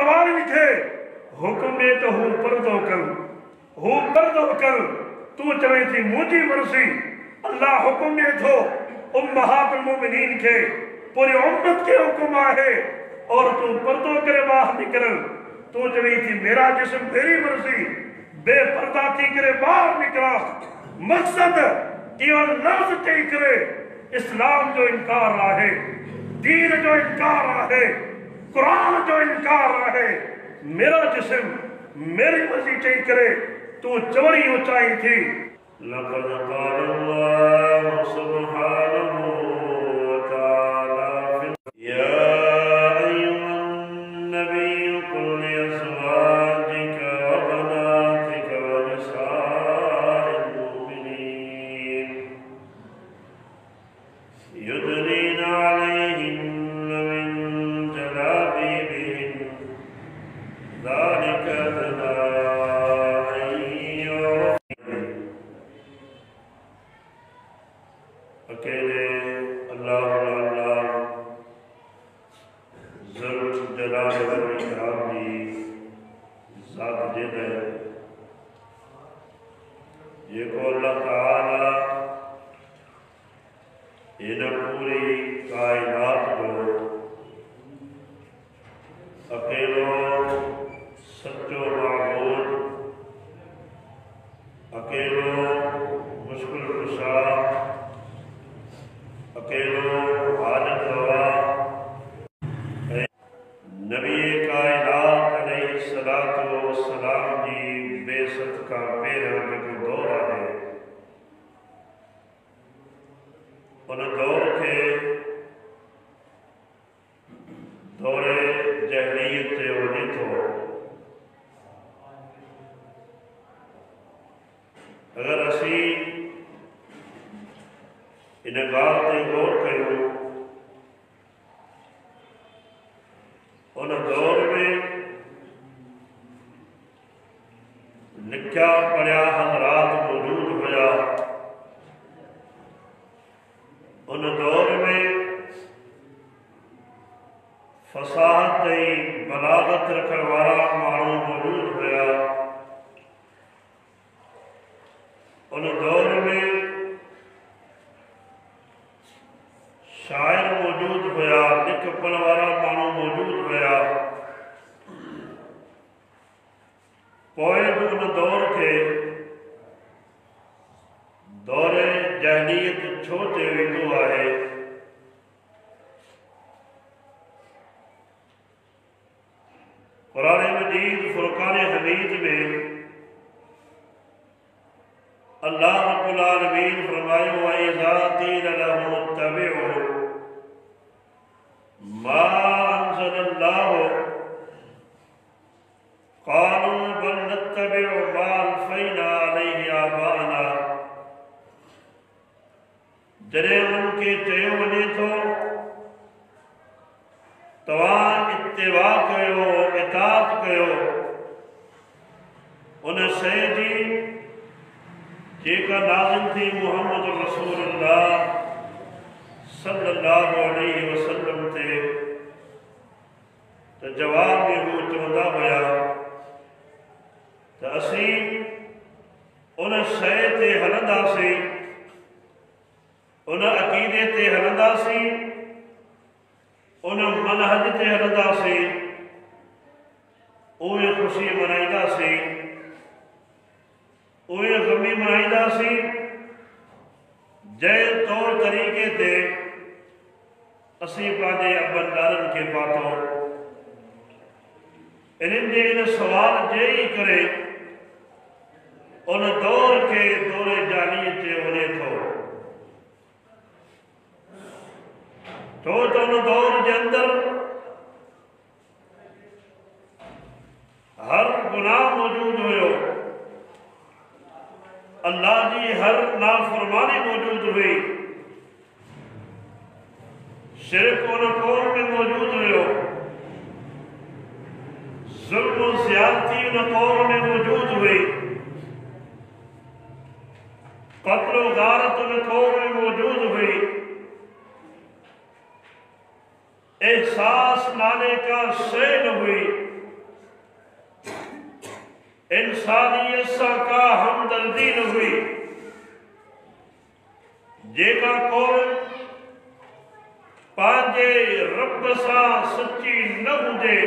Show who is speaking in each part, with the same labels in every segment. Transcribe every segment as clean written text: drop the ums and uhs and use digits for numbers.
Speaker 1: वारनि खे हुकुम ॾे त हू पर्दो कर तूं चवे थी मुंहिंजी मर्ज़ी। अल्लाह हुकुम ॾे थो उम्महातुल मोमिनीन खे, पूरी उम्मत खे हुकुम आहे और तूं पर्दो करे ॿाहिरि निकिर। तूं चवी थी मेरा जिस्म मेरी मर्ज़ी, बेपर्दा थी करे ॿाहिरि निकिरा। मक़सद इहो लफ़्ज़ चई करे इस्लाम जो इनकार आहे, दीन जो इनकार आहे, कुरान जो इनकार आहे। मेरा जिस्म मेरी मर्ज़ी चई करे तूं चवणी उचाई थी।
Speaker 2: लक़द क़ाल अल्लाहु सुब्हानहु व तआला या अय्युहन नबिय्यु कुल लिअज़वाजिका व बनातिका व निसाइल मुमिनीन युदनीना अलैहिन्ना मिन जलाबिबिहिन ज़ालिका अदना अकेले अल्लाह ज़रूर जलाल वल इकराम की ज़ात जिद है। ये को अल्लाह ताला इन पूरी कायनात को अकेलो सच्चो माबूद, अकेलो मुश्किल कुशा, अकेलो हाजत रवा नबी कायनात अलैहिस्सलातु वस्सलाम जी बेसत का पेरा जेको दौर है, उन दौर के दौरे जहलीत ते वञे थो। अगर असी इन ॻाल्हि ते गौर कयूं, उन दौर में लिखिया पढ़िया हज़रात मौजूद हुया। उन दौर में फसाहत ऐं बलागत रखण वारा माण्हू मौजूद हुया। उन दौर में शायर मौजूद हुया, लिख पढ़ वारा माण्हू मौजूद हुया। पोइ बि उन दौर खे दौरे जहलीत छो चयो वेंदो आहे? क़ुरान मजीद फुरक़ान हमीद में अल्लाह रब्बुल आलमीन फरमायो व इज़ा क़ील लहुम इत्तबिउ मा अंज़लल्लाहु क़ालू बल नत्तबिउ मा अल्फ़ैना अलैहि आबाअना। जॾहिं उनखे चयो वञे थो तव्हां इत्तिबा कयो, इताअत कयो उन शइ जी जेका नाज़िल थी मुहम्मद रसूलुल्लाह सल्लल्लाहु अलैहि वसल्लम ते, त जवाब में हू चवंदा हुया त असीं उन शइ ते हलंदासीं, उन अक़ीदे ते हलंदासीं, उन मनहज ते हलंदासीं, उहे ख़ुशी मनाईंदासीं, उहे ग़मी मनाईंदासीं जंहिं तौर तरीक़े ते असीं पंहिंजे अबनि ॾाॾनि खे पातो। इन्हनि जे इन सवाल जे ई करे उन दौर खे दौरे जानी चयो वञे थो। छो त उन दौर जे अंदरि हर गुनाह मौजूद हुयो, अल्लाह जी हर नाफरमानी मौजूद हुई, शिरक उन कौम में मौजूद हुयो, ज़ुल्म और ज़्यादती उन कौम में मौजूद हुई, क़त्ल और गारत उन कौम में मौजूद हुई, एहसास नाले का शय न हुई। इंसानियत सां का हमदर्दी न हुई। जेका कौम पंहिंजे रब सां सची न हुजे,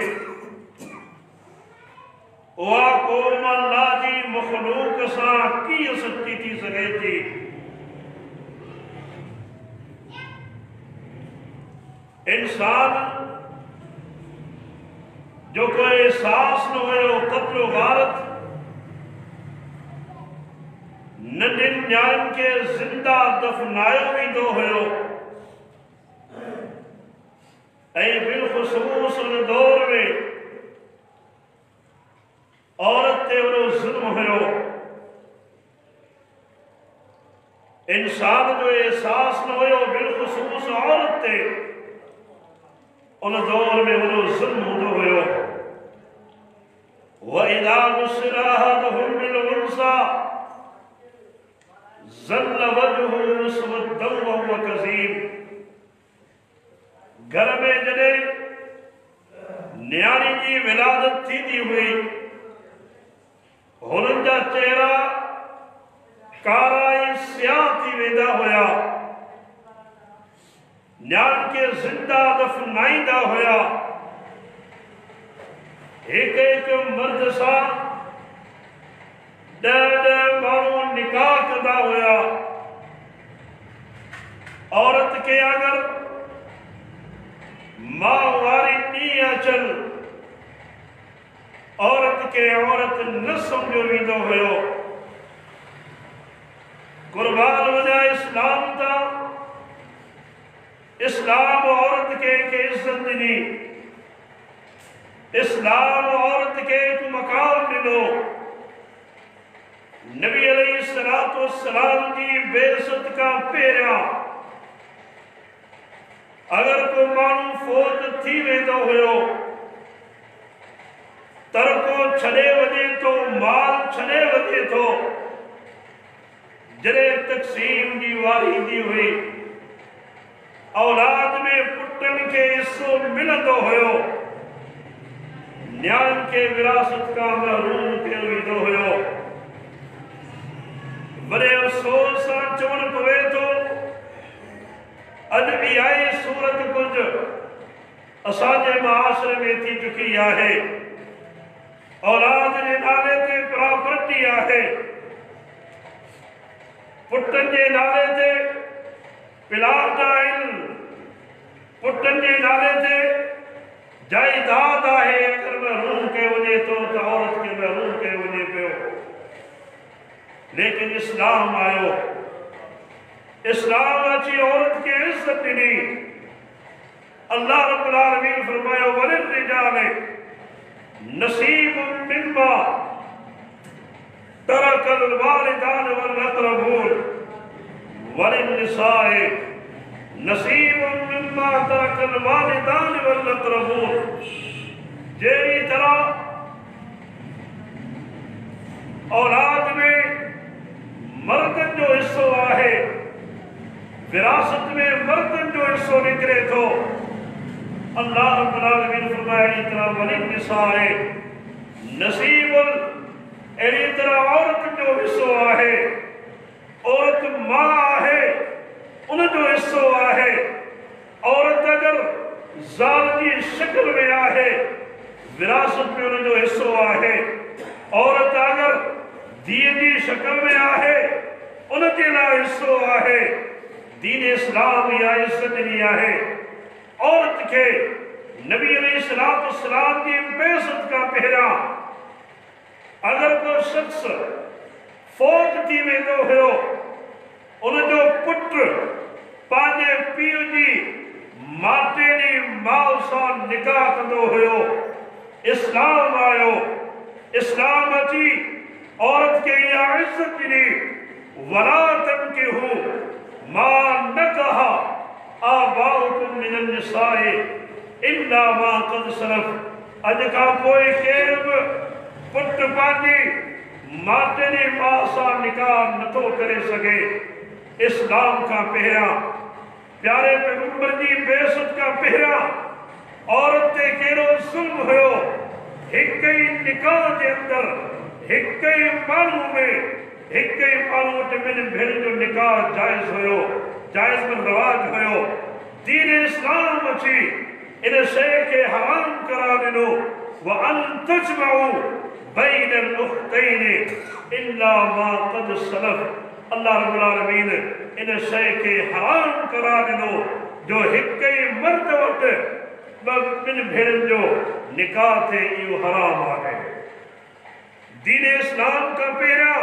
Speaker 2: उहा कौम अल्लाह जी मखलूक सां कीअं सची थी सघे थी? इंसान जो कोई एहसास न हुयो, क़त्ल गारत नंढिन न्याणियुनि खे ज़िंदा दफ़नायो वेंदो हुयो, ऐं बिलख़ुसूस उन दौर में औरत ते वॾो ज़ुल्म हुयो। इंसान जो एहसास न हुयो, बिलख़ुसूस औरत ते उन दौर में वॾो ज़ुल्म हूंदो हुयो। वइज़ा बुश्शिरा अहदुहुम बिल-उन्सा ज़ल्ल वजहुहु मुस्वद्दन व हुव कज़ीम। घर में जॾहिं न्याणी जी विलादत थींदी हुई, हुननि जा चेहरा कारा ऐं स्याह थी वेंदा हुया। न्याणी खे ज़िंदा दफ़नाईंदा हुया। हिक हिक मर्द सां 10 माण्हू निकाह कंदा हुया। औरत खे अगर माहवारी ॾींहं अचनि, औरत खे औरत न सम्झो वेंदो हुयो। कुर्बान वञा इस्लाम तां। इस्लाम औरत खे इज्जत ॾिनी। इस्लाम औरत खे एक मकाम ॾिनो। नबी अलैहिस्सलातु वस्सलाम जी बेइज़्ज़त खां पहिरियां अगर को माण्हू फौत थी वेंदो हुयो, तरको छॾे वञे थो, माल छॾे वञे थो, जॾहिं तक़सीम जी वारी ईंदी हुई, औलाद में पुटनि खे हिस्सो मिलंदो हुयो, न्याणियुनि खे विरासत खां महरूम कयो वेंदो हुयो। वॾे अफ़सोस सां चवणु पवे थो, अॼु इहा ई सूरत कुझु असांजे मुआशरे में थी चुकी आहे। औलाद जे नाले ते प्रॉपर्टी आहे, पुटनि जे नाले ते प्लाट आहिनि, पुटनि जे नाले ते जायदाद आहे। अगर महरूम कयो वञे थो त औरत खे महरूम कयो वञे पियो। लेकिन इस्लाम आयो, इस्लाम अची औरत खे इज्जत ॾिनी। अल्लाह रब्बुल आलमीन फरमायो, वलिर्रिजालि नसीबुम मिम्मा तरकल वालिदान वल अक़रबून वलिन्निसाए नसीबुम मिम्मा तरकल वालिदान वल अक़रबून। जहिड़ी तरह औलाद में मर्दनि जो हिस्सो आहे, विरासत में मर्दनि जो हिस्सो निकिरे थो, अल्लाह रब्बुल आलमीन फरमाए अहिड़ी तरह वलिन्निसाए नसीबुल, अहिड़ी तरह औरत जो हिस्सो आहे। औरत मां आहे, उनजो हिस्सो आहे। औरत अगर ज़ाल जी शक्ल में आहे, विरासत में उनजो हिस्सो आहे। औरत अगर धीअ जी शक्ल में आहे, उनजे लाइ हिस्सो आहे। दीन इस्लाम इहा इज़्ज़त ॾिनी आहे। औरत खे नबी अलैहिस्सलातु वस्सलाम जी बेइज़्ज़त खां पहिरियां अगर को शख्स फौत थी वेंदो हुयो, उनजो पुटु पंहिंजे पीउ जी मातेरी माउ सां निकाह कंदो हुयो। इस्लाम आयो, इस्लाम अची औरत खे इहा इज़्ज़त ॾिनी। वला तंकिहू मा नकहा आबाउकुम मिनन निसाए इल्ला मा क़द सलफ। अॼु खां पोइ केर बि पुटु पंहिंजी मातेरी माउ सां निकाह नथो करे सघे। इस्लाम खां पहिरियां, प्यारे पैगंबर जी बेइज़्ज़त खां पहिरियां औरत ते कहिड़ो ज़ुल्म हुयो। हिक ई निकाह जे अंदरि हिक ही माण्हू में हिक ही माण्हू वटि ॿिनि भेण जो निकाह जाइज़ हुयो, जाइज़ में रवाज हुयो। दीन इस्लाम अची इन शइ खे हराम करार ॾिनो। व अन तजमऊ बैन अल उख्तैनि इल्ला मा क़द सलफ। अल्लाह रब्बुल आलमीन इन शइ खे हराम करार ॾिनो जो हिक ही मर्द वटि ॿिनि भेणनि जो निकाह थे, इहो हराम आहे। दीन इस्लाम का पहिरियां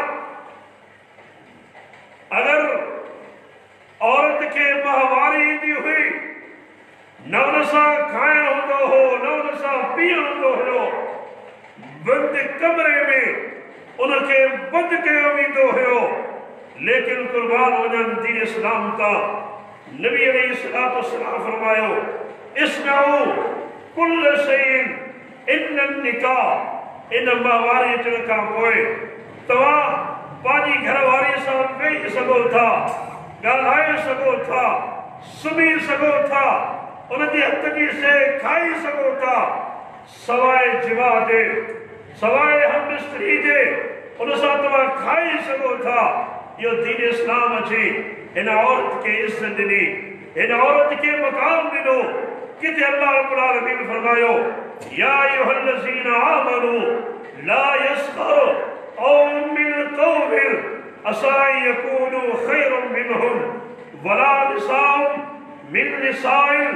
Speaker 2: अगर औरत के माहवारी ईंदी हुई, न उन सां खाइण हूंदो हो, न उन सां पीअण हूंदो हुयो, बंद कमरे में उनखे बंद कयो वेंदो हुयो। लेकिन कुर्बान वञनि दीन इस्लाम तां नबी अलैहिस्सलातु वस्सलाम फरमायो, इस्नऊ कुल्ल शैइन इल्ला निकाह। इन माहवारी अचण खां पोइ तव्हां पंहिंजी घरवारी सां वेही सघो था, ॻाल्हाए सघो था, सुम्ही सघो था, उनजे हथ जी शइ खाई सघो था, सवाइ जिवा जे, सवाइ हमबिस्तरी जे, उन सां तव्हां खाई सघो था। इहो दीन इस्लाम अची हिन औरत खे इज़्ज़त ॾिनी, हिन औरत खे मक़ाम ॾिनो। किथे अल्लाह रब्बुल आलमीन फरमायो, या अय्युहल्लज़ीना आमनू ला यस्खर क़ौमुम मिन क़ौमिन असा यकूनू खैरम मिनहुम वला निसाउन मिन निसाइन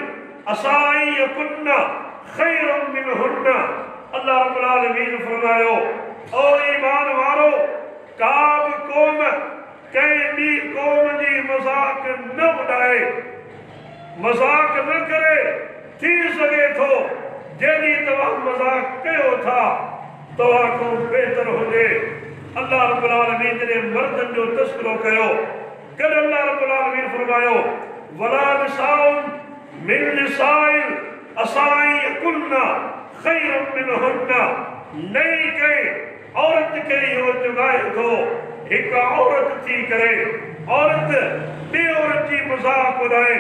Speaker 2: असा यकुन्ना खैरम मिनहुन्ना। अल्लाह रब्बुल आलमीन फरमायो, ओ ईमान वारो, का बि क़ौम कंहिं ॿी क़ौम जी मज़ाक न उॾाए, मज़ाक न करे। थी सघे थो जंहिंजी तव्हां मज़ाक कयो था तव्हां खां बहितर हुजे। अल्लाह रब्बुल आलमीन जॾहिं मर्दनि जो तस्करो कयो, गॾु अल्लाह रब्बुल आलमीन फरमायो, वला निसाउन मिन निसाइन असा यकुन्ना खैरम मिनहुन्ना। नई कंहिं औरत खे इहो चुगाए थो, हिकु औरत थी करे औरत ॿी औरत जी मज़ाक उॾाए।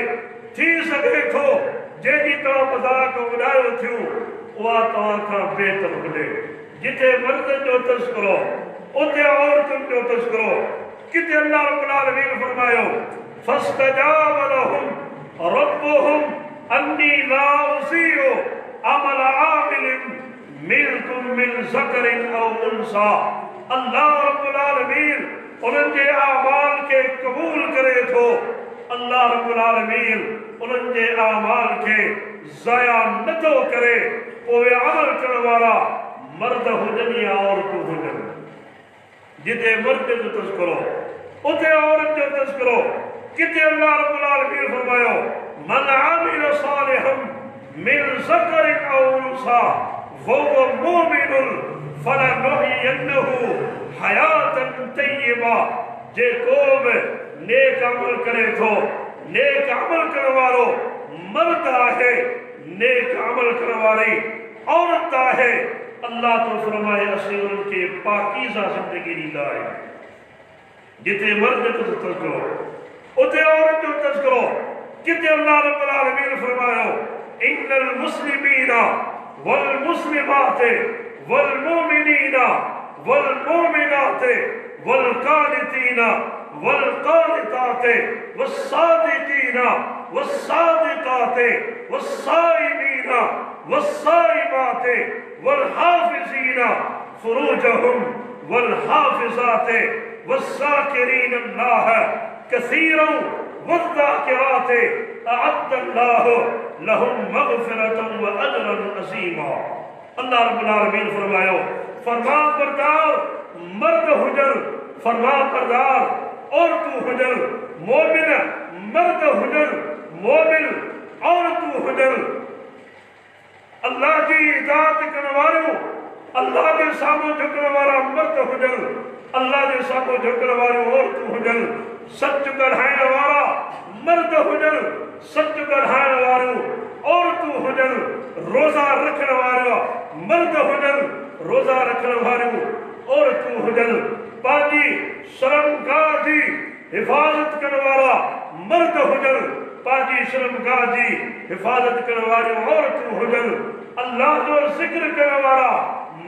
Speaker 2: थी सघे थो जंहिंजी तव्हां मज़ाक उॾायो थियूं उहा तव्हां खां बहितर हुजे। जिथे मर्दनि जो तस्करो उते औरतुनि जो तस्करो। किथे अल्लाह रब्बुल आलमीन फरमायो, फस्तजाब लहुम रब्बुहुम अन्नी ला उज़ीउ अमल आमिलिन मिनकुम मिन ज़करिन औ उन्सा। अल्लाह रब्बुल आलमीन उन्हनि जे आमाल खे क़बूल करे थो। अल्लाह रब्बुल आलमीन उन्हनि जे आमाल खे ज़ाया नथो करे। पोइ अमल करण वारा मर्द हुजनि या औरतूं हुजनि। जिथे मर्द जो तस्करो उते औरत जो तस्करो। किथे अल्लाह रब्बुल आलमीन फरमायो, मन आमिल सालिहन मिन ज़करिन औ उन्सा वहुव मुमिनुन फलनुहयिन्नहु हयातन तय्यबा। जे कोब नेक अमल करे थो, नेक अमल करण वारो मर्द आहे, नेक अमल करण वारी औरत आहे, अल्लाह तो फरमाए असीं उन्हनि खे पाकीज़ा ज़िंदगी ॾींदा आहियूं। जिथे मर्द जो तस्करो उते औरत जो तस्करो। किथे अल्लाह रब्बुल आलमीन फरमायो, इन्नल मुस्लिमीना वल मुस्लिमात वल मुमिनीना वल मुमिनात वल कानितीना वल कानितात वस्सादिकीना वस्सादिकात वस्साइमीना वस्साइमात वल हाफिज़ीना फुरूजहुम वल हाफिज़ात वस्साकिरीन अल्लाह कसीरन वज़्ज़ाकिरात अअद्दल्लाहु लहुम मग़फ़िरतन व अजरन अज़ीमा। अल्लाह रब्बुल आलमीन फरमायो, फरमान बरदार मर्द हुजन, फरमान बरदार औरतूं हुजन, मोमिन मर्द हुजन, मोमिन औरतूं हुजन। अल्लाह जी इताअत करण वारियूं, अल्लाह जे साम्हूं झुकण वारा मर्द हुजन, अल्लाह जे साम्हूं झुकण वारियूं औरतूं हुजन। सच ॻाल्हाइण वारा मर्द हुजन, सच ॻाल्हाइण वारियूं औरतूं हुजन। रोज़ा रखण वारा मर्द हुजन, रोज़ा रखण वारियूं औरतूं हुजन। पंहिंजी शर्मगाह जी हिफ़ाज़त करण वारा मर्द हुजन, पंहिंजी शर्मगाह जी हिफ़ाज़त करण वारियूं औरतूं हुजन। अल्लाह जो ज़िक्र करण वारा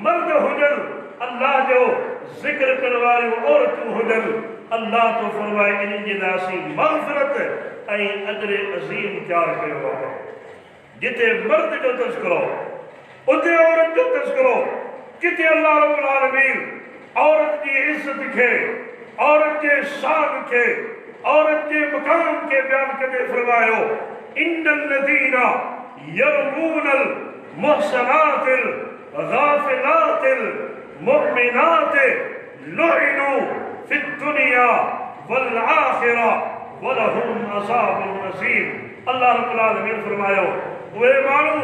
Speaker 2: मर्द हुजन, अल्लाह जो जिक्र करने वाली औरतूं हुजन अल्लाह तो फरमाए इन्हनि जे लाइ असीं मग़फ़िरत ऐं अजर अज़ीम तैयार कयो आहे। जिते मर्द जो तज़किरो उते औरत जो तज़किरो, किथे अल्लाह रब्बुल आलमीन औरत की इज्जत के, औरत के शान के, औरत के मकाम के बयान करते फरमायो इन्नल लज़ीना यरमूनल मुहसनातिल गाफिलातिल मुमिनात लुइनु फिद दुनिया वल आखिरा वलहुम अज़ाबुन अज़ीम। अल्लाह रब्बुल आलमीन फरमायो वे माण्हू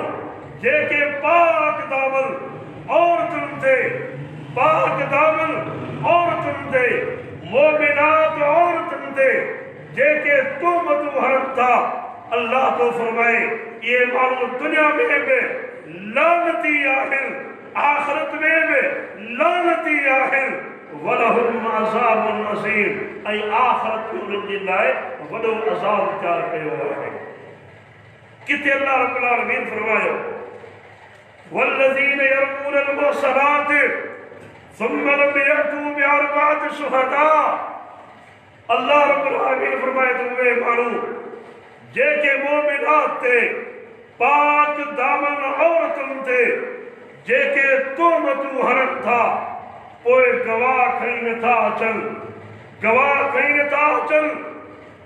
Speaker 2: जेके पाक दामन औरतुनि ते, पाक दामन औरतुनि ते, मोमिनात औरतुनि ते जेके तोहमतूं हणनि था, अल्लाह तो फरमाए ये माण्हू दुनिया में भी लानती आहिनि, आखिरत में भी लानती आहिनि, वलहुम अज़ाबुन अज़ीम ऐं आखिरत में उन्हनि जे लाइ वॾो अज़ाब तैयार कयो आहे। किथे अल्लाह रब्बुल आलमीन फरमायो वल्लज़ीन यरमूनल मुहसनात सुम्मा लम यअतू बिअरबअति शुहदा। अल्लाह रब्बुल आलमीन फरमाए वे माण्हू जेके मोमिनात ते, पाक दामन औरतुनि ते जेके तोहमतूं हणनि था, पोइ गवाह खणी नथा अचनि, गवाह खणी नथा अचनि।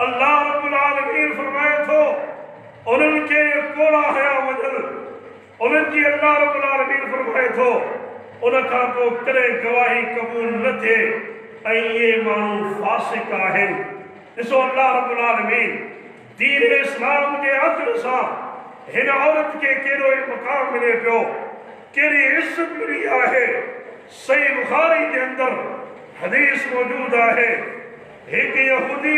Speaker 2: अल्लाह रब्बुल आलमीन फरमाए थो उन्हनि खे कोड़ा हया वञनि, उन्हनि जी अल्लाह रब्बुल आलमीन फरमाए थो उन खां पोइ कॾहिं गवाही क़बूल न थिए ऐं इहे माण्हू फासिक आहिनि। ॾिसो अल्लाह रब्बुल आलमीन दीन इस्लाम जे अदल सां हिन औरत खे कहिड़ो मक़ाम मिले पियो, कहिड़ी इज़त मिली आहे। सही बुखारी के अंदर हदीस मौजूद है, एक यहूदी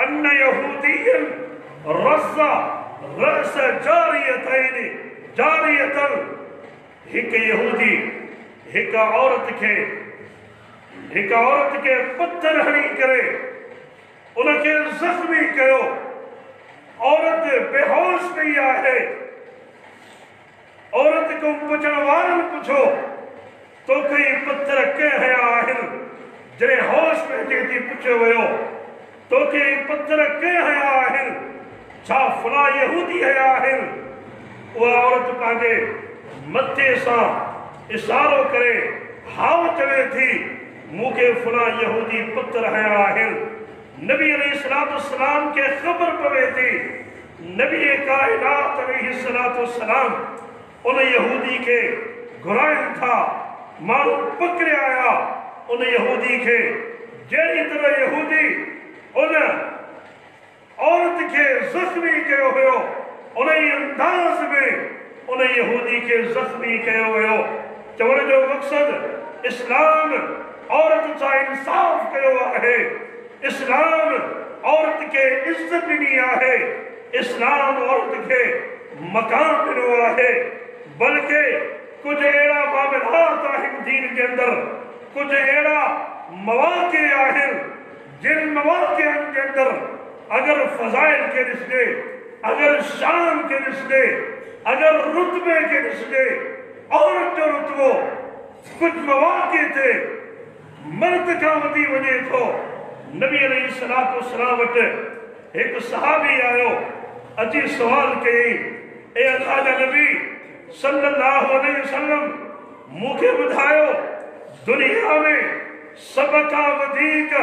Speaker 2: अन्न यहूदियन रज़ा रस जारियतन, एक यहूदी एक औरत के पत्थर हणी करे उनके जख्मी कयो। औरत बेहोश पई आहे। औरत को पुछण वारनि पुछो तो कई पत्थर कंहिं हया आहिनि। जॾहिं होश में अचे थी पुछियो वियो तो कई पत्थर कंहिं हया आहिनि, छा फला यहूदी हया आहिनि? उहा औरत पंहिंजे मथे सां इशारो करे हाउ चवे थी मूंखे फला यहूदी पत्थर हया आहिनि। नबी अलैहिस्सलाम के ख़बर पवे थी, नबी कायनात अलैहिस्सलाम उन यहूदी के घुराइनि था, माण्हू पकड़े आया उन यहूदी के। जहिड़ी तरह यहूदी उन औरत के ज़ख्मी कयो हुयो, उन अंदाज़ में उन यहूदी के ज़ख्मी कयो हुयो। चवण जो मक़सद इस्लाम औरत सां इंसाफ़ कयो आहे, इस्लाम औरत के इज्जत ॾिनी आहे, इस्लाम औरत के मकाम ॾिनो आहे। बल्कि कुछ अहिड़ा मामलात आहिनि दीन के अंदर, कुछ अहिड़ा मवाक़े आहिनि जिन मवाक़िअनि के अंदर अगर फ़ज़ाइल के ॾिसजे, अगर शान के ॾिसजे, अगर रुतबे के ॾिसजे, औरत जो रुतबो कुछ मवाक़े ते मर्द खां वधी वञे थो। नबी अलैहिस्सलाम वटि हिकु सहाबी आयो, अची सवाल कयई, ए अल्लाह जा नबी सल्लल्लाहु अलैहि वसल्लम मूंखे ॿुधायो दुनिया में सब खां वधीक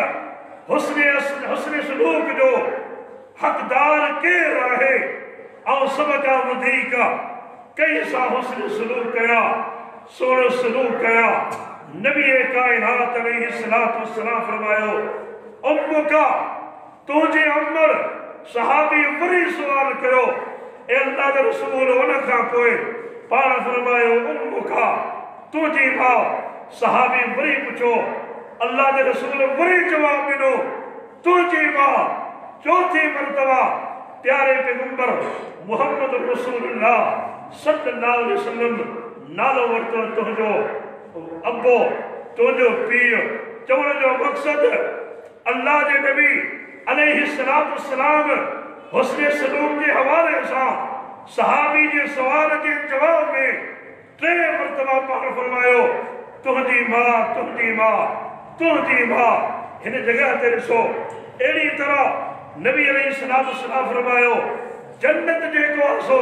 Speaker 2: हुस्न सलूक जो हक़दार केरु आहे ऐं सब खां वधीक कंहिं सां हुस्न सलूक कया, सोढ़ो सलूक कया? नबी कायनात अलैहिस्सलाम फरमायो उम्मुका, तुंहिंजी अमर। सहाबी वरी सुवाल कयो, ए अल्लाह जो रसूल? उन खां पोइ पाण फरमायो उम्मुका, तुंहिंजी माउ। सहाबी वरी पुछो, अल्लाह जे रसूल वरी जवाब ॾिनो तुंहिंजी माउ। चौथी मरतबा प्यारे पैगंबर मुहम्मद रसूलुल्लाह सल्लल्लाहु अलैहि वसल्लम नालो वरितो, तुंहिंजो अब्बो, तुंहिंजो पीउ। चवण जो मक़सद अल्लाह जे नबी अलैहिस्सलाम हुस्न सलूक के हवाले सां सहाबी जे सवाल के जवाब में 3 मरतबा पाण फरमायो
Speaker 1: तुझी मां हिन जगह ते ॾिसो अहिड़ी तरह नबी अलैहिस्सलाम फरमायो जन्नत जेको आसो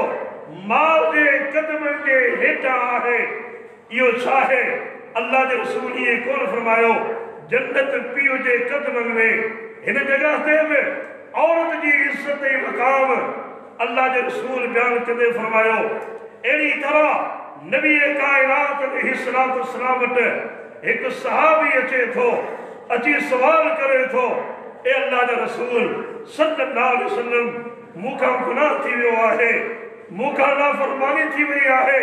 Speaker 1: माउ जे कदमनि जे हेठां आहे। इहो छा आहे? अल्लाह जे रसूल इहे कोन फरमायो जन्नत पीउ जे कदमनि में। हिन जगह ते बि औरत जी इज़्ज़त ऐं मक़ाम अल्लाह जे रसूल बयान कंदे फरमायो। अहिड़ी तरह नबी कायनात अलैहिस्सलाम वटि हिकु सहाबी अचे थो, अची सवाल करे थो, ए अल्लाह जा रसूल सल्लल्लाहु अलैहि वसल्लम मूंखां गुनाह थी वियो आहे, मूंखां नाफरमानी थी वई आहे।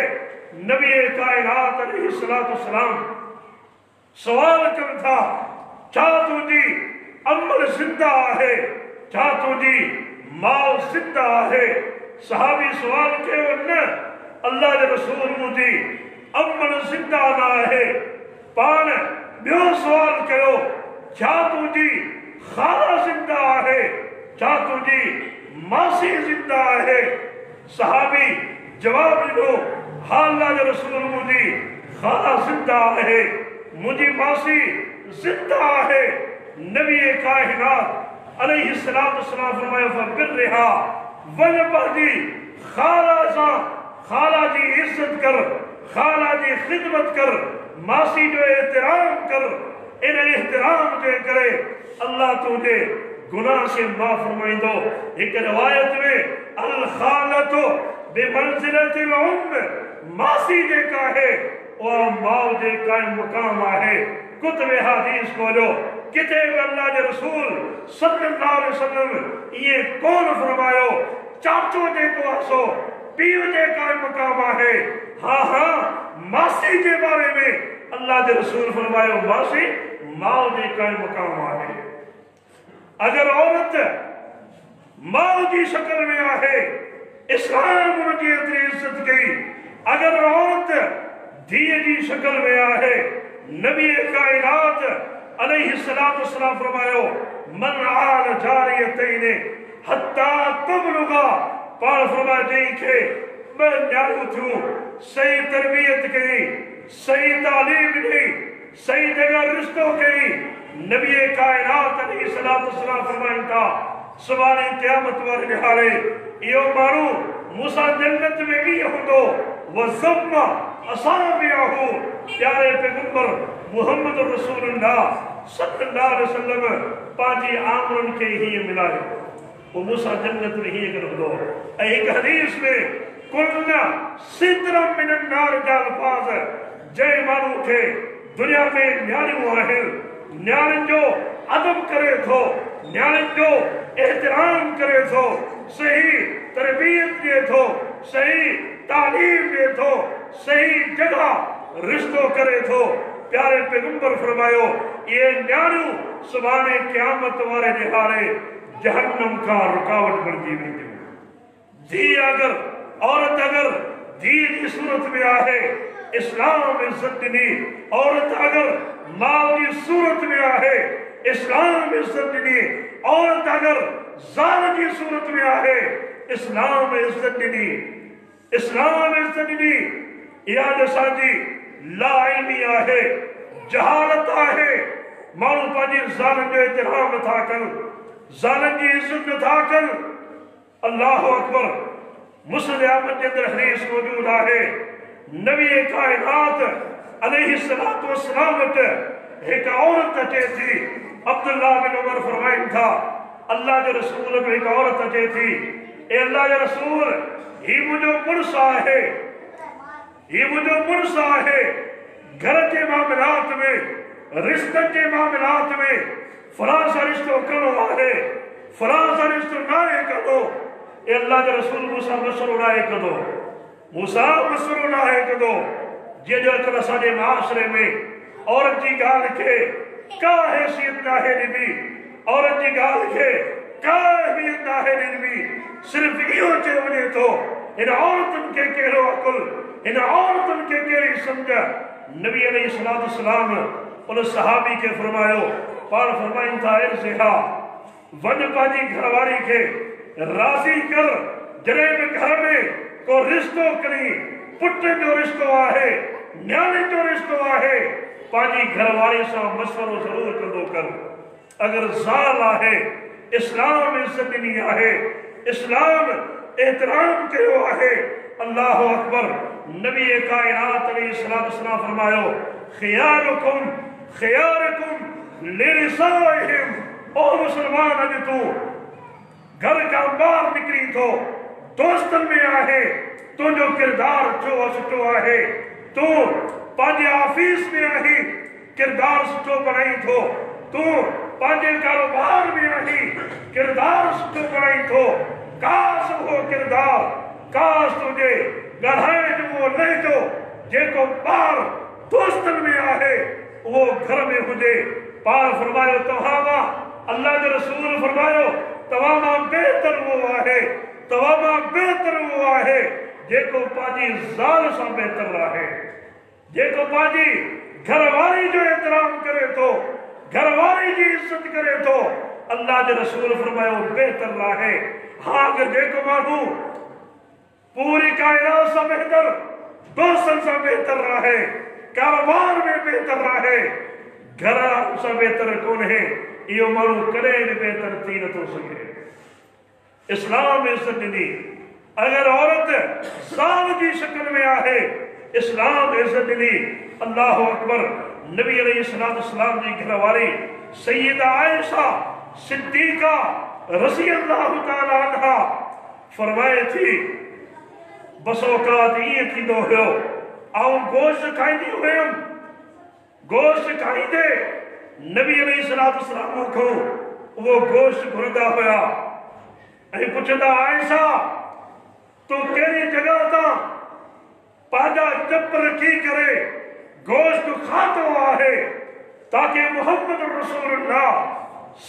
Speaker 1: नबी कायनात अलैहिस्सलाम सवाल कनि था छा तुंहिंजी अमल ज़िंदा आहे, छा तुंहिंजी माउ ज़िंदा आहे? सहाबी सवाल कयो न अल्लाह जे रसूल मुंहिंजी अमल ज़िंदा न आहे। पाण ॿियो सवाल कयो छा तुंहिंजी खाला ज़िंदा आहे, छा तुंहिंजी मासी ज़िंदा आहे? सहाबी जवाब ॾिनो हा अल्लाह जो रसूल मुंहिंजी खाला ज़िंदा आहे, मुंहिंजी मासी ज़िंदा आहे। नबी कायनात अलैहिस्सलाम फरमायो फबिर्रिहा वञ पंहिंजी खाला सां खाला जी इज़्ज़त कर, खाला जी ख़िदमत कर, मासी जो एहतराम कर। इन एहतराम जे करे अल्लाह तुझे गुनाह से माफ़ फरमाइंदो। एक रिवायत में अल खालतो बिमंज़िलतिल उम्म, मासी जेका है उहा माउ जे कायम मुकाम आहे। कुतुबे हदीस खोलियो, किथे बि अल्लाह जे रसूल सल्लल्लाहु अलैहि वसल्लम ये कोन फरमायो चाचो जेको आसो पीउ जे कायम मुकाम आहे। हाँ मासी जे बारे में अल्लाह जे रसूल फरमायो मासी माउ जे कायम मुकाम आहे। अगर औरत माउ जी शक्ल में आहे इस्लाम उनकी एतरी इज्जत कई। अगर औरत धीअ जी शक्ल में आहे नबी कायनात अलैहिस्सलाम फरमायो मन आल जारियतैन हत्ता तबलुगा। पाण फरमाए जंहिंखे ॿ न्याणियूं थियूं, सही तरबियत कई, सही तालीम ॾिनी, सही जगह रिश्तो कई। नबी कायनात अलैहिस्सलाम फरमाइनि था सुभाणे क़यामत वारे ॾिहाड़े इहो माण्हू मूंसां जन्नत में ईअं हूंदो वज़म्मा असाबिअहू। प्यारे पैगंबर मुहम्मद रसूलुल्लाह सल्लल्लाहु अलैहि वसल्लम पंहिंजी आङुरियुनि खे हीअं मिलायो, वो मूंसां जन्नत में हीअं कंदो। ऐं हिकु हदीस में कुलना सिद्रम मिनन नार जा अल्फाज़, जंहिं माण्हू खे दुनिया में न्याणियूं आहिनि न्याणियुनि जो अदब करे थो, न्याणियुनि जो एहतराम करे थो, सही तरबियत ॾिए थो, सही तालीम ॾिए थो, सही जगह रिश्तो करे थो। प्यारे पैगंबर फरमायो ये न्याणियूं सुभाणे क़यामत वारे ॾिहाड़े जहन्नम का रुकावट बणजी वेंदियूं। धीअ अगर औरत अगर धीअ जी सूरत में आहे इस्लाम इज्जत ॾिनी, औरत अगर माउ जी सूरत में आहे इस्लाम इज्जत ॾिनी, औरत अगर ज़ाल जी सूरत में आहे इस्लाम इज्जत ॾिनी, इस्लाम इज्जत ॾिनी। इहा असांजी लाइल्मी आहे, जहालत आहे। माण्हू पंहिंजी ज़ालनि जो एतिराम नथा कनि, ज़ालनि जी इज़्ज़त नथा कनि। अल्लाहु अकबर। मुस्लिम अहमद जे अंदर हदीस मौजूद आहे नबी कायनात अलैहिस्सलातु वस्सलाम वटि हिकु औरत अचे थी। अब्दुल्लाह बिन उमर फरमाइनि था अल्लाह जे रसूल वटि हिकु औरत अचे थी, ए अल्लाह जे रसूल ही मुंहिंजो मुड़ुसु आहे, ही मुंहिंजो मुड़ुसु आहे। घर जे मामलात में रिश्तनि जे मामलात में फलां सां रिश्तो करिणो आहे, फलां सां रिश्तो नाहे करिणो। ए अल्लाह जे रसूल मूंसां मसइलो नाहे कंदो, मूंसां मसइलो नाहे कंदो। जीअं जो अॼुकल्ह असांजे मुआशरे में औरत जी ॻाल्हि खे का हैसियत नाहे ॾिनी, औरत जी ॻाल्हि खे का अहमियत नाहे ॾिनी। सिर्फ़ु इहो चयो वञे थो हिन औरतुनि खे कहिड़ो अकुल, हिन औरतुनि खे कहिड़ी सम्झ। नबी अलैहिस्सलाम उन सहाबी खे फरमायो, पाण फरमाइनि था इर्ज़िहा वञ पंहिंजी घरवारी खे राज़ी कर। जॾहिं बि घर में को रिश्तो करी पुट जो रिश्तो आहे, न्याणे जो रिश्तो आहे पंहिंजी घरवारी सां मशवरो ज़रूर कंदो कर। अगर ज़ाल आहे इस्लाम इज्जत ॾिनी आहे, इस्लाम एहतराम कयो आहे। अल्लाह अकबर। नबी कायनात अलैहिस्सलाम फरमायो खियारुकुम खियारुकुम लिनिसाइहिम। ओ मुसलमान, अॼु तू घर खां ॿाहिरि निकिरी थो, दोस्तनि में आहे, तुंहिंजो किरदार जो सुठो आहे। तू पंहिंजे ऑफिस में आहीं, किरदार सुठो बणाई थो। तू पंहिंजे कारोबार में आहीं, किरदार सुठो बणाई थो। काश उहो किरदार, काश तुंहिंजे ॻाल्हाइण जो उहो लहजो जेको ॿार दोस्तनि में आहे उहो घर में हुजे। पाण फरमायो तव्हां मां, अल्लाह जो रसूल फरमायो तव्हां मां बहितर उहो आहे, तव्हां मां बहितर उहो आहे जेको पंहिंजी ज़ाल सां बहितर आहे, जेको पंहिंजी घरवारी जो एहतराम करे थो, घरवारी जी इज्जत करे थो। अल्लाह जो रसूल फरमायो बहितर आहे। हाँ, अगर जेको माण्हू पूरी कायनात सां बहितर, दोस्तनि सां बहितर आहे, कारोबार में बहितर आहे, घर सां बहितर कोन्हे, इहो माण्हू कॾहिं बि बहितर थी नथो सघे। इस्लाम इज्जत ॾिनी। अगर औरत ज़ाल जी शक्ल में आहे, इस्लाम इज्जत ॾिनी। अल्लाह अकबर। नबी अलैहिस्सलाम जी घरवारी सैयदा आयशा सिद्दीका रज़ी अल्लाह ताला अन्हा फरमाए थी बस औकात ईअं थींदो हुयो, आऊं गोश्त खाईंदी हुयमि, गोश्त खाईंदे नबी अलैहिस्सलाम खां उहो गोश्त घुरंदा हुया ऐं पुछंदा आयशा तूं कहिड़ी जॻह तां पंहिंजा चप रखी करे गोश्त खाधो आहे ताकि मोहम्मद रसूलुल्लाह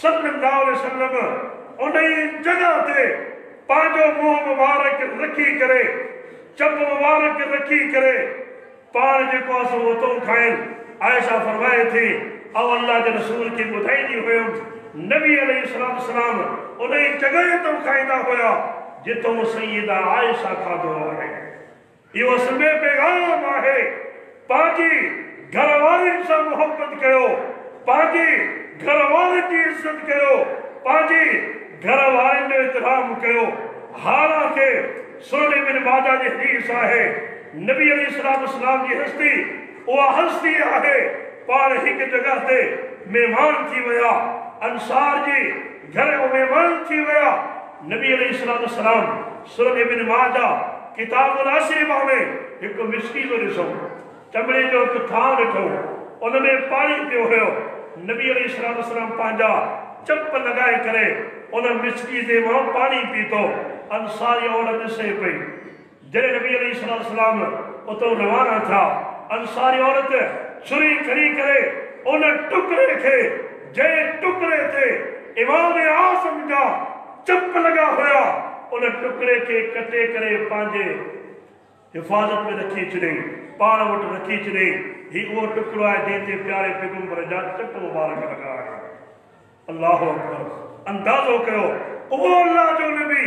Speaker 1: सल्लल्लाहु अलैहि वसल्लम उन जॻह ते पंहिंजो मुंहुं मुबारक रखी करे, चप मुबारक रखी करे पाण जेको आहे सो तो खाइनि। आयशा फरमाए थी ऐं अल्लाह जे रसूल खे ॿुधाईंदी हुयमि नबी अलैहिस्सलाम उन जॻह तो खाईंदा हुया जिथों सैयदा आयशा खाधो आहे। इहो असल में पैगाम आहे, पंहिंजी घरवारियुनि सां मोहब्बत कयो, पंहिंजी घरवारियुनि जी इज़त कयो, पंहिंजी घरवारियुनि जो एहतराम कयो। हालांकि सुनन इब्न माजा जी हदीस आहे नबी अलैहिस्सलाम जी हस्ती उहा हस्ती आहे पाण हिकु जॻह ते महिमान थी विया, अंसार जी घर महिमान थी विया। नबी अलैहिस्सलाम सुनन इब्न माजा किताबुल अशरिबा में हिकु मिस्कीनो ॾिसो, चमड़े जो हिकु थां ॾिठो, उन में पाणी पियो हुयो। नबी अलैहिस्सलाम पंहिंजा चप लॻाए करे उन मिस्की जे मां पाणी पीतो। अंसारी औरत ॾिसे पई। जॾहिं नबी अलैहिस्सलाम उतां रवाना थिया, अंसारी औरत छुरी खणी करे उन टुकड़े खे, जंहिं टुकड़े ते इमाम आज़म जा चप लॻा हुया, उन टुकड़े खे कटे करे पंहिंजे हिफ़ाज़त में रखी छॾियईं, पाण वटि रखी छॾियईं। ही उहो टुकड़ो आहे जंहिं ते प्यारे पैगंबर जा चप मुबारक लॻा आहिनि। अल्लाह अकबर। अंदाज़ो कयो उहो अल्लाह जो नबी,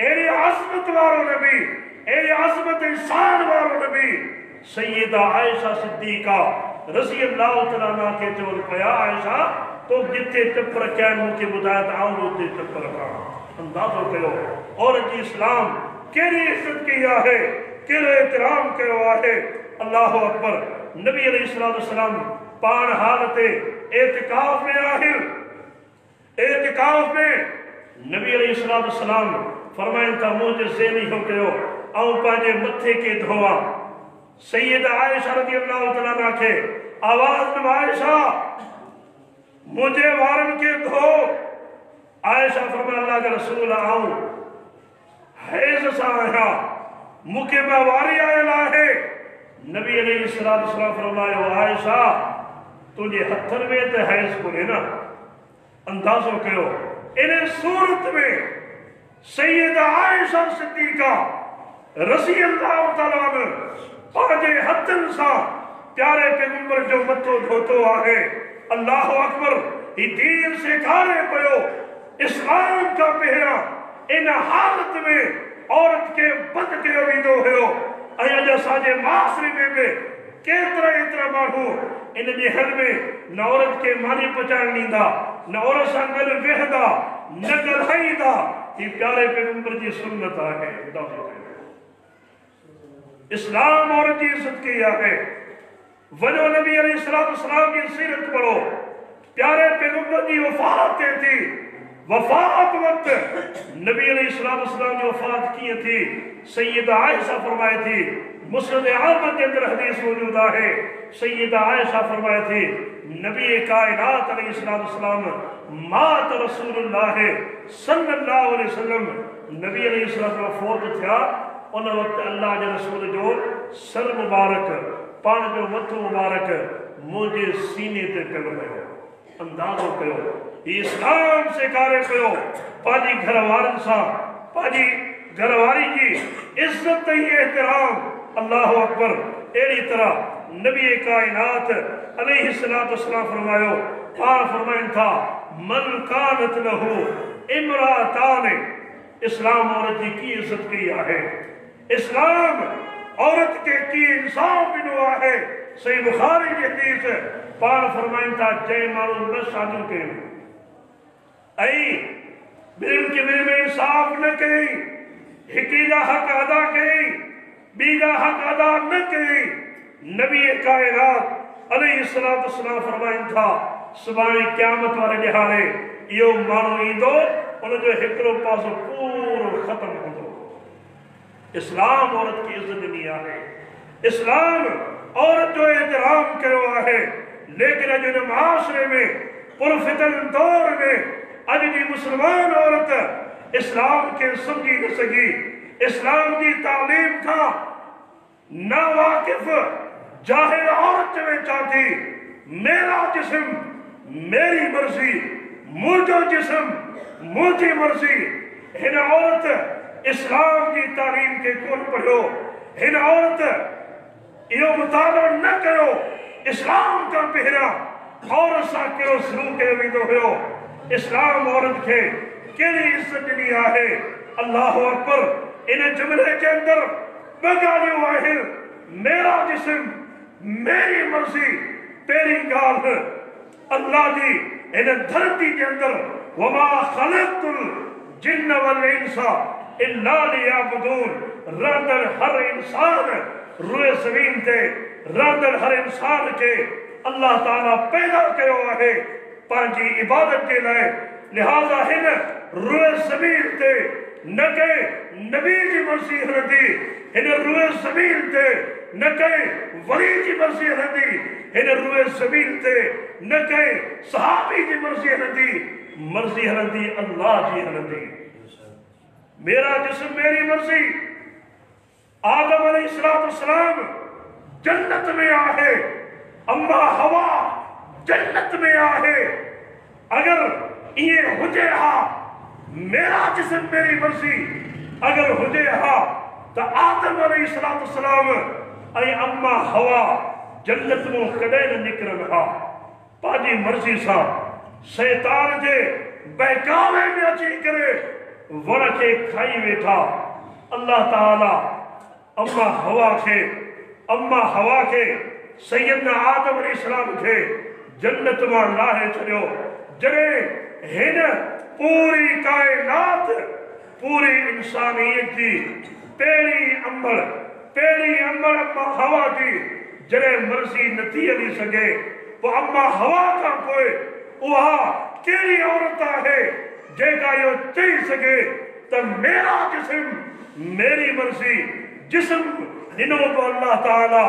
Speaker 1: अहिड़ी आज़मत वारो नबी, अहिड़ी आज़मत शान वारो नबी सैयदा आयशा सिद्दीका रज़ी अल्लाह तआला अन्हा खे चवनि पिया आयशा तो जिथे चप रखिया आहिनि मूंखे ॿुधाए त आऊं उते चप रखां। अंदाज़ो कयो औरत जी इस्लाम कहिड़ी इज़त कई आहे, कहिड़ो एहतराम कयो आहे। अल्लाह अकबर। नबी अलैहिस्सलाम पाण हाल ते एतिकाफ़ में आहिनि। एतिकाफ़ में नबी अलैहिस्सलाम फरमाइनि था मुंहिंजे ज़हन इहो कयो ऐं पंहिंजे मथे खे धोआ। सैयदा आयशा रज़ी अल्लाह तआला अन्हा खे आवाज़ में आयशा मुंहिंजे वारनि खे धो। आयशा फरमाए अल्लाह जा रसूल आऊं हैज़ सां आहियां, मूंखे वारी आयल आहे। नबी अलैहिस्सलाम फरमायो आयशा तुंहिंजे हथनि में त हैज़ कोन्हे न। अंदाज़ो कयो इन सूरत में सैयदा आयशा सिद्दीका रज़ी अल्लाह तआला पंहिंजे हथनि सां प्यारे पैगंबर जो मथो धोतो आहे। अल्लाह अकबर। ही दीन सेखारे पियो इस्लाम खां पहिरियां इन हालत में औरत खे बंदि कयो वेंदो हुयो ऐं अॼु असांजे माशरे में बि केतरा एतरा माण्हू इन जे हल में न औरत के मानी पहुचाइण ॾींदा, न औरत सां गॾु वेहंदा, न ॻाल्हाईंदा। ही प्यारे पैगंबर जी सुन्नत आहे। इस्लाम औरत जी इज्जत कई आहे। वञो नबी अलैहिस्सलाम जी सीरत पढ़ो। प्यारे पैगंबर जी वफ़ात थिए थी, वफ़ात वक्त नबी अलैहिस्सलाम जी वफ़ात कीअं थी, सैयदा आयशा फरमाए थी। मुस्नद अहमद के अंदर हदीस मौजूद है। सैयदा आयशा फरमाए थी, नबी कायनात अलैहिस्सलाम मात रसूलुल्लाह सल्लल्लाहु अलैहि वसल्लम नबी अलैहिस्सलाम फोत थिया। उन वक्त अल्लाह के रसूल जो सर मुबारक, पान जो मथो मुबारक मुझे सीने ते पियो वियो। अंदाज़ो कयो, इस्लाम सेखारे पियो पंहिंजी घरवारनि सां, पंहिंजी घरवारी की इज्जत ऐं एहतराम। अल्लाह अकबर। अहिड़ी तरह नबी कायनात अलैहिस्सलाम फरमायो, पाण फरमाइनि था, मन कानत लहू इमरातान। इस्लाम औरत जी की इज्जत कई आहे। इस्लाम औरत के की इंसाफ ॾिनो आहे। सही बुखारी जी हदीस पाण फरमाइनि था, जंहिं माण्हू न शादियूं कयूं ऐं ॿिन्हिनि खे विच में इंसाफ न कई, हिकु जा हक़ अदा कई, ॿी जा हक़ अदा न कई, नबी कायनात अलैहिस्सलाम फरमाइनि था, सुभाणे क़यामत वारे ॾिहाड़े इहो माण्हू ईंदो, उनजो हिकिड़ो पासो पूरो ख़त्म हूंदो। इस्लाम औरत की इज्जत ॾिनी आहे। इस्लाम औरत जो एहतराम कयो आहे। लेकिन अॼु हिन मुआशरे में पुरफितन दौर में अॼु जी मुस्लमान औरत इस्लाम के समझी न सघी, इस्लाम की तालीम खां नावाकिफ जाहिल औरत चवे चाहती, मेरा जिस्म मेरी मर्जी, मुझो जिस्म मुझी मर्जी। हिन औरत इस्लाम की तालीम के कोन पढ़ियो, हिन औरत इहो मुतालो न कयो इस्लाम का पहिरियां औरत सां कहिड़ो सलूक कयो वेंदो हुयो। इस्लाम औरत के कहिड़ी इज्जत ॾिनी आहे। अल्लाह अकबर। इन जुमिले के अंदर ॿ ॻाल्हियूं आहिनि, मेरा जिस्म मेरी मर्जी। पहिरीं ॻाल्हि अल्लाह जी इन धरती के अंदर वमा ख़लक़तुल जिन्न वल इंसा इल्ला लियअबुदून। रहंदड़ हर इंसान रुए ज़मीन ते रहंदड़ हर इंसान के अल्लाह ताला पैदा कयो आहे पंहिंजी इबादत के लाइ। लिहाज़ा हिन रुए ज़मीन ते न के नबी जी मर्ज़ी हलंदी, हिन रुए ज़मीन ते न के वली जी मर्ज़ी हलंदी, हिन रुए ज़मीन ते न के सहाबी जी मर्ज़ी हलंदी, मर्ज़ी हलंदी अल्लाह जी हलंदी। मेरा जिस्म मेरी मर्ज़ी। आदम अलैहिस्सलाम जन्नत में आहे, अम्मा हवा जन्नत में आहे। अगर ये हुजे हा मेरा जिस्म मेरी मर्जी, अगर हुजे हा तो आदम अलैहिस्सलाम ऐं अम्मा हवा जन्नत में कॾहिं न निकिरनि हा। पंहिंजी मर्ज़ी सां शैतान जे बहकावे में अची करे वण खे खाई वेठा। अल्लाह ताला अम्मा हवा के सैयदना आदम अलैहिस्सलाम के जन्नत में लाहे छॾियो। जॾहिं हिन पूरी कायनात, पूरी इंसानियत जी पहिरीं अमल अम्मा हवा जी जॾहिं मर्ज़ी न थी हली सघे, पोइ अम्मा हवा खां पोइ उहा कहिड़ी औरत आहे जेका इहो चई सघे त मेरा जिस्म मेरी मर्ज़ी। जिस्म ॾिनो तो अल्लाह ताला,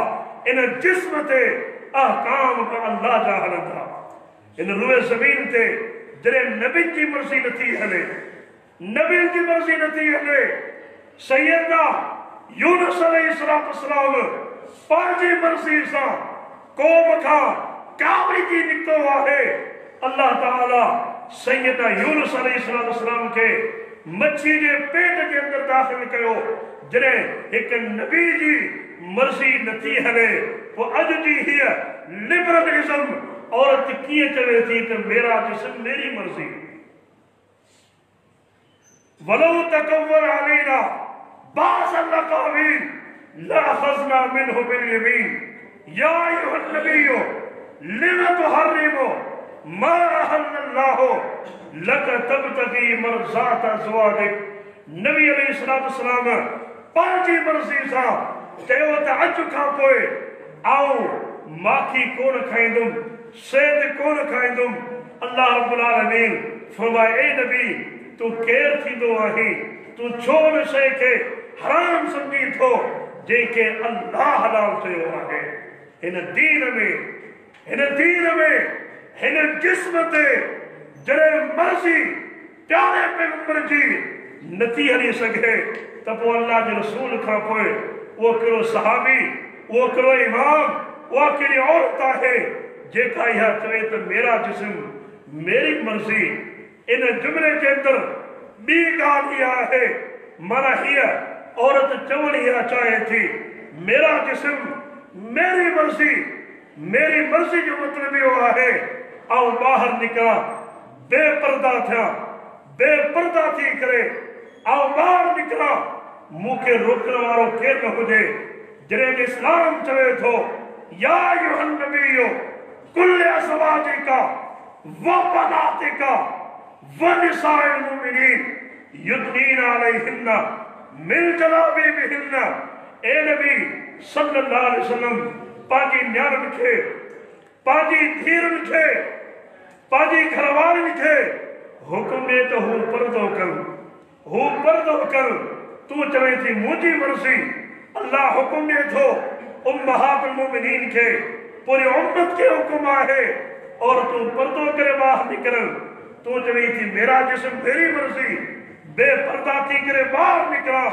Speaker 1: इन जिस्म ते अहकाम का अल्लाह जा हलंदा। इन रुए ज़मीन ते जॾहिं नबी जी मर्ज़ी नथी हले, नबी जी मर्ज़ी नथी हले, सैयदना यूनुस अलैहिस्सलाम पंहिंजी मर्ज़ी सां क़ौम खां कावड़जी निकितो आहे। अल्लाह ताला सैयदना यूनुस अलैहिस्सलाम के मच्छी के पेट के अंदर दाखिल कयो। जॾहिं हिकु नबी जी मर्ज़ी नथी हले, पोइ अॼु जी हीअ लिबरलिज़म औरत कीअं चवे थी त मेरा जिस्म मेरी मर्ज़ी। वलो तकव्वल अलैना बाज़ अल-अक़ावील लअख़ज़ना मिन्हु बिल यमीन। या अय्युहन नबिय्यु लिमा तुहर्रिमु मा अहल्लल्लाहु लक तबतगी मरज़ात अज़वाजिक। नबी अलैहिस्सलाम पंहिंजी मर्ज़ी सां चयो त अॼु खां पोइ आऊं माखी कोन खाईंदुमि, सेद कोन खाईंदुमि। अल्लाह रब्बुल आलमीन फरमाए, ए नबी तू केरु थींदो आहीं? तू छो न शइ खे हराम सम्झी थो जंहिंखे अल्लाह हलाल कयो आहे? हिन दीन में हिन जिस्म ते जॾहिं मर्ज़ी प्यारे पैगंबर जी नथी हली सघे त पोइ अल्लाह जे रसूल खां पोइ उहो कहिड़ो सहाबी, उहो कहिड़ो इमाम, उहा कहिड़ी औरत आहे जेका इहा चवे त मेरा जिस्म मेरी मर्ज़ी? इन जुमिले जे अंदरि ॿी ॻाल्हि इहा आहे, माना हीअ औरत चवण इहा चाहे थी मेरा जिस्म मेरी मर्ज़ी। मेरी मर्ज़ी जो मतिलबु इहो आहे आऊं ॿाहिरि निकिरां बेपर्दा थियां, बेपर्दा थी करे आऊं ॿाहिरि निकिरां, मूंखे रोकण वारो केरु न हुजे। जॾहिं इस्लाम चवे थो या अय्युहन नबिय्यु कुल अज़वाजिका व बनातिका व निसाइल मुमिनीन युदनीना अलैहिन्ना मिन जलाबिबिहिन्ना। ए नबी सल्लल्लाहु अलैहि वसल्लम पंहिंजी न्याणियुनि खे, पंहिंजी धीअरुनि खे, पंहिंजी घरवारनि खे हुकुम ॾे त हू पर्दो कनि, हू पर्दो कनि। तूं चवे थी मुंहिंजी मर्ज़ी, अल्लाह हुकुम ॾे थो उम्महातुल मुमिनीन खे, पूरी उम्मत खे हुकुम आहे और तूं पर्दो करे ॿाहिरि निकिरनि। तूं चवे थी मेरा जिस्म मेरी मर्ज़ी, बेपर्दा थी करे ॿाहिरि निकिरां।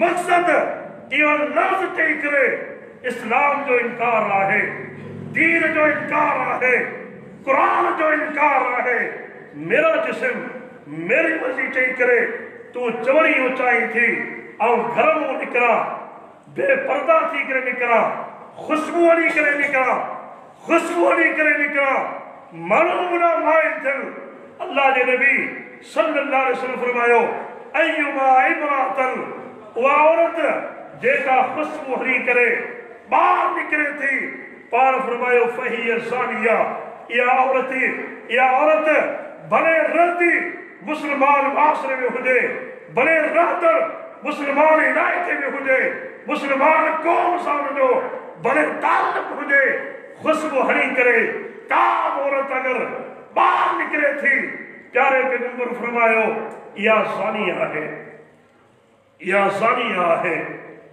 Speaker 1: मक़सद इहो लफ़्ज़ चई करे इस्लाम जो इनकार आहे, दीन जो इनकार आहे, कुरान जो इनकार आहे। मेरा जिस्म मेरी मर्ज़ी चई करे तूं चवण इहो चाहीं थी ऐं घर मां निकिरां बेपर्दा थी करे निकिरां, ख़ुशबू हणी करे निकिरां, ख़ुशबू हणी करे निकिरां, माण्हू मुंहिंजा माइल थियनि। अल्लाह जे नबी सल्लल्लाहु अलैहि वसल्लम फरमायो अय्युमा इमरातन, उहा औरत जेका ख़ुशबू हणी करे ॿाहिरि निकिरे थी, पाण फरमायो फहिय ज़ानिया, इहा औरत भले रहंदी मुस्लमान माशरे में हुजे, भले रहंदड़ मुस्लमान इलाइक़े में हुजे, मुस्लमान क़ौम सां हुनजो भले ताल्लुक़ हुजे, ख़ुशबू हणी करे का औरत अगरि ॿाहिरि निकिरे थी, प्यारे पैगंबर फरमायो इहा ज़ानी आहे, इहा ज़ानी आहे,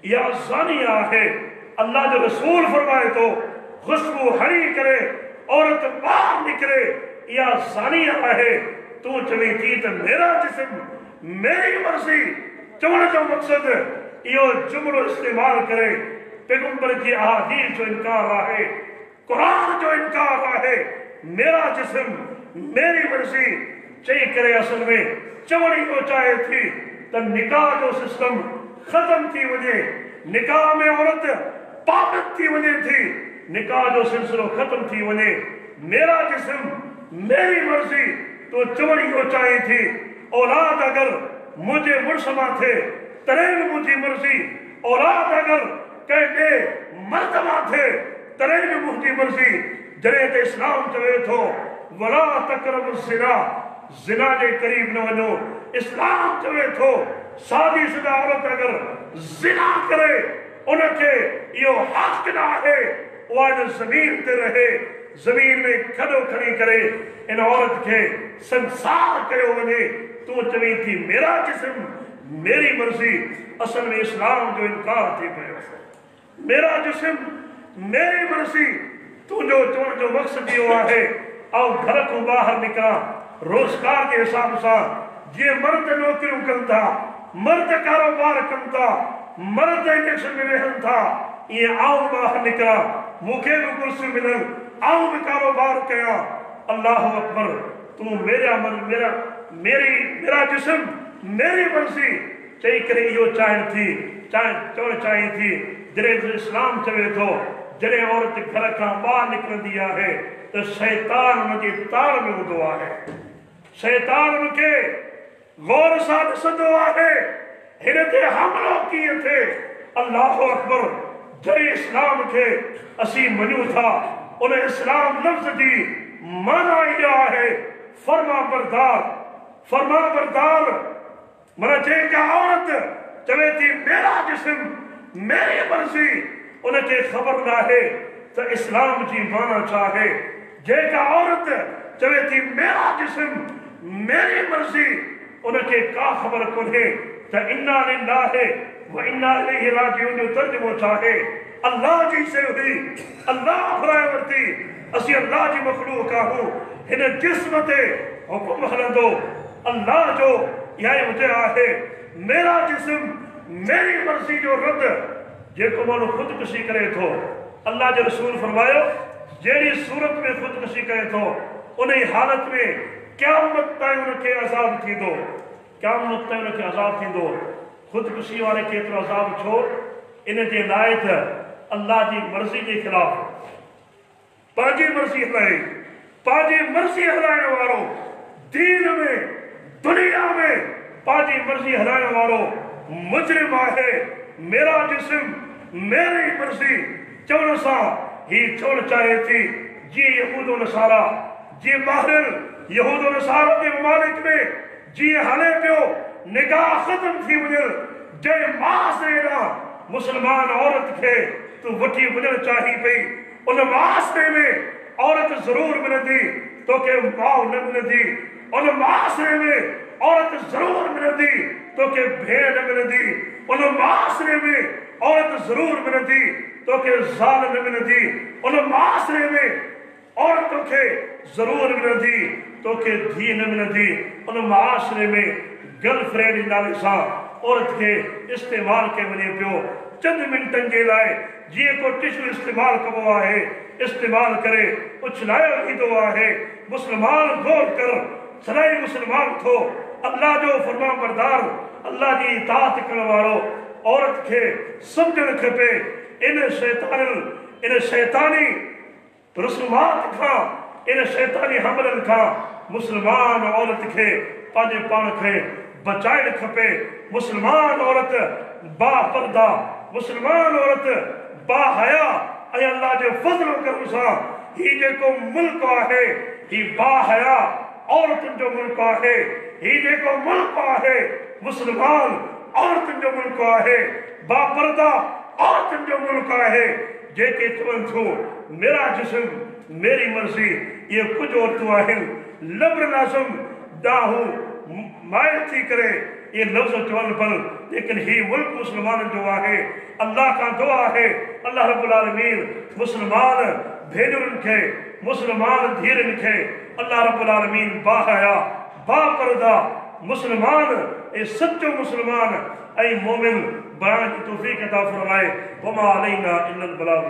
Speaker 1: इहा ज़ानी आहे। अल्लाह जो रसूल फरमाए थो ख़ुशबू हणी करे औरत ॿाहिरि निकिरे इहा ज़ानी आहे। तूं चवी थी त मेरा जिस्म मेरी मर्ज़ी, चवण जो मक़सदु इहो जुमिलो इस्तेमालु करे पैगंबर जी अहादीस जो इनकार आहे, कुरान जो इनकार आहे। मेरा जिस्म मेरी मर्ज़ी चई करे असल में चवण इहो चाहे थी त निकाह जो सिस्टम ख़त्म थी वञे, निकाह में औरत पाबंद थी वञे थी, निकाह जो सिलसिलो ख़त्म थी वञे। मेरा जिस्म मेरी मर्ज़ी तो चवण इहो चाहे थी औलाद अगरि मुंहिंजे मुड़ुस मां थिए तॾहिं बि मुंहिंजी मर्ज़ी, औलाद अगरि कंहिं ॿिए मर्द मां थिए तॾहिं बि मुंहिंजी मर्ज़ी। जॾहिं त इस्लाम चवे थो वला तक़रबु ज़िना, ज़िना जे क़रीब न वञो। इस्लाम चवे थो शादीशुदा औरत अगरि ज़िना करे उनखे इहो हक़ न आहे उहा इन ज़मीन ते रहे, ज़मीन में खॾो खणी करे इन औरत खे संसार कयो वञे। तूं चवी थी मेरा जिस्म मेरी मर्ज़ी, असल में इस्लाम जो इनकार थी पियो। मेरा जिस्म मेरी मर्ज़ी, तुंहिंजो चवण जो मक़सदु इहो आहे ऐं घर खां ॿाहिरि निकिरां रोज़गार जे हिसाब सां, जीअं मर्द नौकरियूं कनि था, मर्द कारोबार कनि था, मर्द इंजेक्शन में वेहनि था, ईअं आऊं ॿाहिरि निकिरां, मूंखे बि कुर्सियूं मिलनि, आऊं बि कारोबार कयां। अल्लाह अकबर। तूं मेरा जिस्म मेरी मर्ज़ी चई करे इहो चवणु चाहीं थी। जॾहिं इस्लाम चवे थो जॾहिं औरत घर खां ॿाहिरि निकिरंदी आहे त शैतान हुनजे तार में हूंदो आहे, शैतान हुनखे गौर सां ॾिसंदो आहे हिन ते हमिलो कीअं थिए। अल्लाह अकबर। जय इस्लाम के असी मनु था उन इस्लाम लफ्ज दी माना इहा है फरमा बरदार मन जेका औरत चवे थी मेरा जिस्म मेरी मर्जी उनके खबर ना है तो इस्लाम जी माना चाहे जेका औरत चवे थी मेरा जिस्म मेरी मर्जी उनके का खबर कोन्हे तो इन्ना लिल्लाहि व इन्ना इलैहि राजिऊन जो तर्जुमो चाहे अल्लाह जी से हुई अल्लाह फराए वरती असी अल्लाह जी मखलूक आहूं हिन जिस्म ते हुकुम हलंदो अल्लाह जो यही मुझे आहे मेरा जिस्म मेरी मर्जी जो रद जेको मानो खुदकुशी करे थो अल्लाह जो रसूल फरमायो जेड़ी सूरत में खुदकुशी करे थो उन हालत में क़यामत ताईं उनके अज़ाब थींदो क़यामत ताईं उनके अज़ाब थींदो खुदकुशी वाले के एतिरो अज़ाब छो इन जे लाइ त अल्लाह जी मर्ज़ी जे ख़िलाफ़ पंहिंजी मर्ज़ी हलाए पंहिंजी मर्ज़ी हलाइण वारो दीन में दुनिया में पंहिंजी मर्ज़ी हलाइण वारो मुजरिम आहे मेरा जिस्म मेरी मर्ज़ी चवण सां ही चवण चाहे थी जीअं यहूद नसारा जीअं ॿाहिरि यहूद नसारा जे ममालिक में जीअं हले पियो निगाह ख़त्म थी वञे जंहिं मासिरे ॾांहुं मुस्लमान औरत खे तूं वठी वञणु चाही पई उन मासिरे में औरत ज़रूर मिलंदी तोखे माउ न मिलंदी उन मासिरे में औरत ज़रूर मिलंदी तोखे भेण न मिलंदी उन मासिरे में औरत ज़रूर मिलंदी तोखे ज़ाल न मिलंदी उन मासिरे में औरत खे ज़रूर मिलंदी तोखे धी न मिलंदी उन मासिरे में गर्लफ्रेंड नाले सां औरत खे इस्तेमाल कयो वञे पियो चंद मिंटनि जे लाइ जीअं को टिशू इस्तेमाल कबो आहे इस्तेमाल करे उछलायो वेंदो आहे मुस्लमान गौर कर सदाई मुस्लमान थो अल्लाह जो फरमाबरदार अल्लाह जी इताअत करण वारो औरत खे सम्झणु खपे इन शैतानी रसूमात खां इन शैतानी हमलनि खां मुस्लमान औरत खे पंहिंजे पाण खे बचाइणु खपे मुस्लमान औरत बापर्दा मुस्लमान औरत बाहया ऐं अल्लाह जे फज़ल करम सां ही जेको मुल्क आहे ही बाहया औरतुनि जो मुल्क आहे ही जेको मुल्क आहे मुस्लमान औरतुनि जो मुल्क आहे बापर्दा औरतुनि जो मुल्क आहे जेके चवनि थियूं मेरा जिस्म मेरी मर्ज़ी ये कुछ औरतूं आहिनि लब्र नाज़म ॾांहुं माइल थी करे ये लफ़्ज़ चवनि पर लेकिन ही मुल्क मुस्लमाननि जो आहे अल्लाह खां दुआ आहे अल्लाह रब्बुल आलमीन मुस्लमान भेनरुनि खे मुस्लमान धीरनि खे अल्लाह रब्बुल आलमीन बाहया बापर्दा मुस्लमान ऐं सच्चो मुस्लमान ऐं मोमिन बयान की तौफ़ीक़ अता फरमाए वमा अलैना इल्लल बलाग।